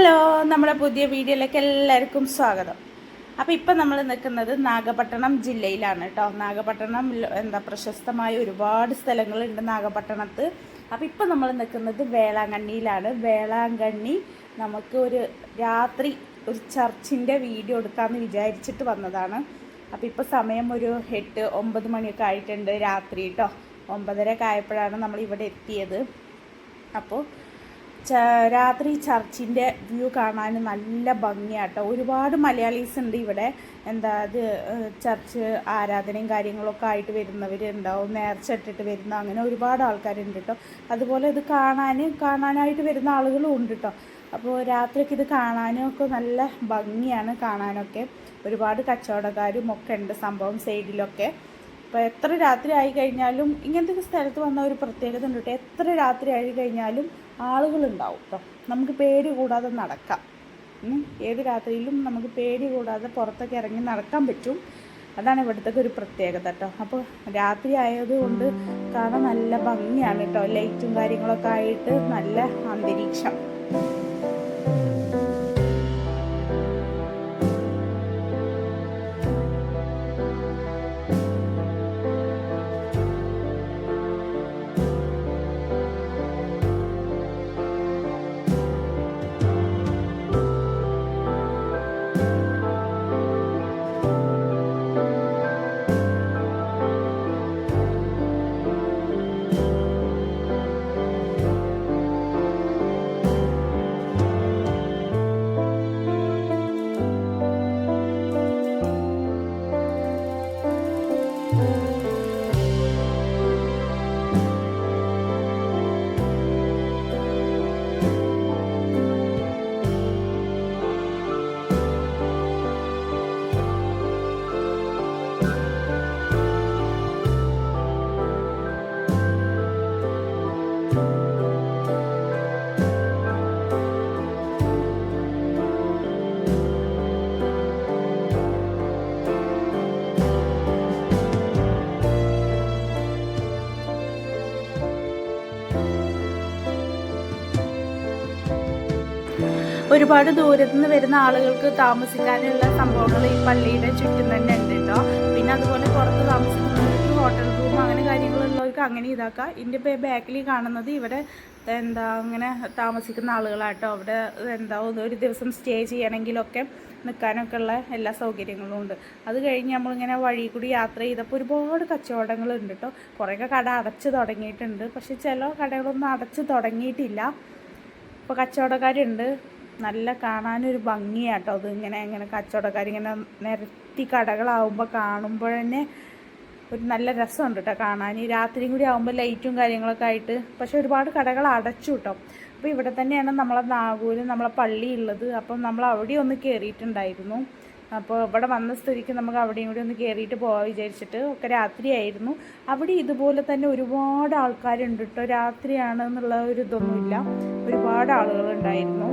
Hello, നമ്മുടെ പുതിയ വീഡിയോയിലേക്ക് എല്ലാവർക്കും സ്വാഗതം. അപ്പോൾ ഇപ്പം നമ്മൾ നിൽക്കുന്നത് നാഗപട്ടണം ജില്ലയിലാണ് കേട്ടോ. നാഗപട്ടണം പ്രശസ്തമായ ഒരുപാട് സ്ഥലങ്ങളുണ്ട് നാഗപട്ടണത്ത്. അപ്പോൾ ഇപ്പം നമ്മൾ നിൽക്കുന്നത് വേളാങ്കണ്ണിയിലാണ്. വേളാങ്കണ്ണി നമുക്ക് ഒരു രാത്രി ഒരു ചർച്ചിൻ്റെ വീഡിയോ എടുക്കാമെന്ന് വിചാരിച്ചിട്ട് വന്നതാണ്. അപ്പോൾ ഇപ്പോൾ സമയം ഒരു 8-9 മണിയൊക്കെ ആയിട്ടുണ്ട് രാത്രി കേട്ടോ. 9:30 ആയപ്പോഴാണ് നമ്മൾ ഇവിടെ എത്തിയത്. അപ്പോൾ രാത്രി ചർച്ചിൻ്റെ വ്യൂ കാണാൻ നല്ല ഭംഗിയാട്ടോ. ഒരുപാട് മലയാളീസ് ഉണ്ട് ഇവിടെ. അത് ചർച്ച് ആരാധനയും കാര്യങ്ങളൊക്കെ ആയിട്ട് വരുന്നവരുണ്ടാവും, നേർച്ച ഇട്ടിട്ട് വരുന്ന അങ്ങനെ ഒരുപാട് ആൾക്കാരുണ്ട് കേട്ടോ. അതുപോലെ ഇത് കാണാനായിട്ട് വരുന്ന ആളുകളും ഉണ്ട് കേട്ടോ. അപ്പോൾ രാത്രിയൊക്കെ ഇത് കാണാനും ഒക്കെ നല്ല ഭംഗിയാണ് കാണാനൊക്കെ. ഒരുപാട് കച്ചവടക്കാരും ഒക്കെ ഉണ്ട് സംഭവം സൈഡിലൊക്കെ. അപ്പോൾ എത്ര രാത്രി ആയി കഴിഞ്ഞാലും ഇങ്ങനത്തെ സ്ഥലത്ത് വന്ന ഒരു പ്രത്യേകത ഉണ്ട് കേട്ടോ. എത്ര രാത്രി ആയി കഴിഞ്ഞാലും ആളുകളുണ്ടാവും കേട്ടോ. നമുക്ക് പേടി കൂടാതെ നടക്കാം. ഏത് രാത്രിയിലും നമുക്ക് പേടി കൂടാതെ പുറത്തൊക്കെ ഇറങ്ങി നടക്കാൻ പറ്റും. അതാണ് ഇവിടുത്തെ ഒരു പ്രത്യേകത കേട്ടോ. അപ്പോൾ രാത്രി ആയതുകൊണ്ട് കാണാൻ നല്ല ഭംഗിയാണ് കേട്ടോ. ലൈറ്റും കാര്യങ്ങളൊക്കെ ആയിട്ട് നല്ല അന്തരീക്ഷം. ഒരുപാട് ദൂരത്തു നിന്ന് വരുന്ന ആളുകൾക്ക് താമസിക്കാനുള്ള സംഭവങ്ങൾ ഈ പള്ളിയുടെ ചുറ്റും തന്നെ ഉണ്ട് കേട്ടോ. പിന്നെ അതുപോലെ പുറത്ത് താമസിക്കുന്നവർക്ക് ഹോട്ടൽ റൂം അങ്ങനെ കാര്യങ്ങളുള്ളവർക്ക് അങ്ങനെ ഇതാക്കാം. ഇതിൻ്റെ ബാക്കിൽ കാണുന്നത് ഇവിടെ അങ്ങനെ താമസിക്കുന്ന ആളുകളാട്ടോ. അവിടെ ഒരു ദിവസം സ്റ്റേ ചെയ്യണമെങ്കിലൊക്കെ നിൽക്കാനൊക്കെ ഉള്ള എല്ലാ സൗകര്യങ്ങളും ഉണ്ട്. അത് കഴിഞ്ഞ് നമ്മളിങ്ങനെ വഴി കൂടി യാത്ര ചെയ്തപ്പോൾ ഒരുപാട് കച്ചവടങ്ങളുണ്ട് കേട്ടോ. കുറേയൊക്കെ കട അടച്ച് തുടങ്ങിയിട്ടുണ്ട്, പക്ഷെ ചില കടകളൊന്നും അടച്ച് തുടങ്ങിയിട്ടില്ല. ഇപ്പോൾ കച്ചവടക്കാരുണ്ട്. നല്ല കാണാനൊരു ഭംഗിയാട്ടോ. അത് ഇങ്ങനെ കച്ചവടക്കാരിങ്ങനെ നിരത്തി കടകളാവുമ്പോൾ കാണുമ്പോൾ തന്നെ ഒരു നല്ല രസമുണ്ട് കേട്ടോ കാണാൻ. ഈ രാത്രിയും കൂടി ആകുമ്പോൾ ലൈറ്റും കാര്യങ്ങളൊക്കെ ആയിട്ട്. പക്ഷെ ഒരുപാട് കടകൾ അടച്ചു കേട്ടോ. അപ്പോൾ ഇവിടെ തന്നെയാണ് നമ്മളെ നാഗൂര് നമ്മളെ പള്ളി ഉള്ളത്. അപ്പം നമ്മൾ അവിടെ ഒന്ന് കയറിയിട്ടുണ്ടായിരുന്നു. അപ്പോൾ ഇവിടെ വന്ന സ്ഥിതിക്ക് നമുക്ക് അവിടെയും കൂടി ഒന്ന് കയറിയിട്ട് പോകാൻ വിചാരിച്ചിട്ട്. ഒക്കെ രാത്രിയായിരുന്നു. അവിടെ ഇതുപോലെ തന്നെ ഒരുപാട് ആൾക്കാരുണ്ട് കേട്ടോ. രാത്രിയാണെന്നുള്ള ഒരു ഇതൊന്നുമില്ല, ഒരുപാട് ആളുകളുണ്ടായിരുന്നു.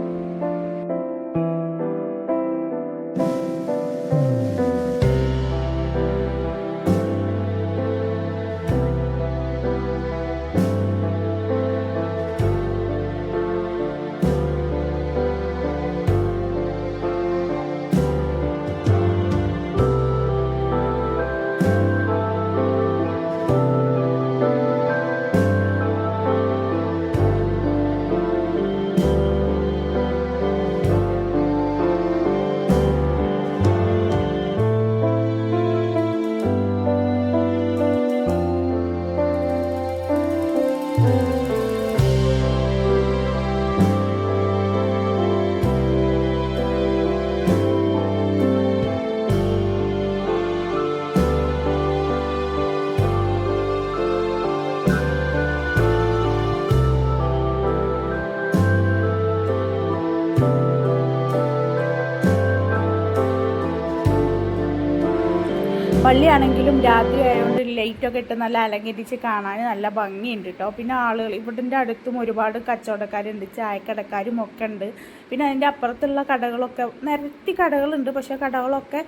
പള്ളിയാണെങ്കിലും രാത്രി ആയതുകൊണ്ട് ലൈറ്റൊക്കെ ഇട്ട് നല്ല അലങ്കരിച്ച് കാണാൻ നല്ല ഭംഗിയുണ്ട് കേട്ടോ. പിന്നെ ആളുകൾ ഇവിടെ അടുത്തും ഒരുപാട് കച്ചവടക്കാരുണ്ട്, ചായക്കടക്കാരും ഒക്കെ ഉണ്ട്. പിന്നെ അതിൻ്റെ അപ്പുറത്തുള്ള കടകളൊക്കെ നിരത്തി കടകളുണ്ട്, പക്ഷേ കടകളൊക്കെ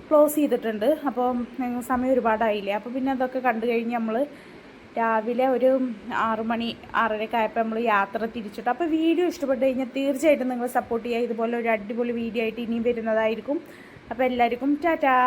ക്ലോസ് ചെയ്തിട്ടുണ്ട്. അപ്പോൾ സമയം ഒരുപാടായില്ലേ. അപ്പോൾ പിന്നെ അതൊക്കെ കണ്ടു കഴിഞ്ഞ് നമ്മൾ രാവിലെ ഒരു 6 മണി 6:30 ആയപ്പോൾ നമ്മൾ യാത്ര തിരിച്ചിട്ടു. അപ്പോൾ വീഡിയോ ഇഷ്ടപ്പെട്ട് കഴിഞ്ഞാൽ തീർച്ചയായിട്ടും നിങ്ങൾ സപ്പോർട്ട് ചെയ്യുക. ഇതുപോലെ ഒരു അടിപൊളി വീഡിയോ ആയിട്ട് ഇനിയും വരുന്നതായിരിക്കും. അപ്പോൾ എല്ലാവർക്കും ടാറ്റാ.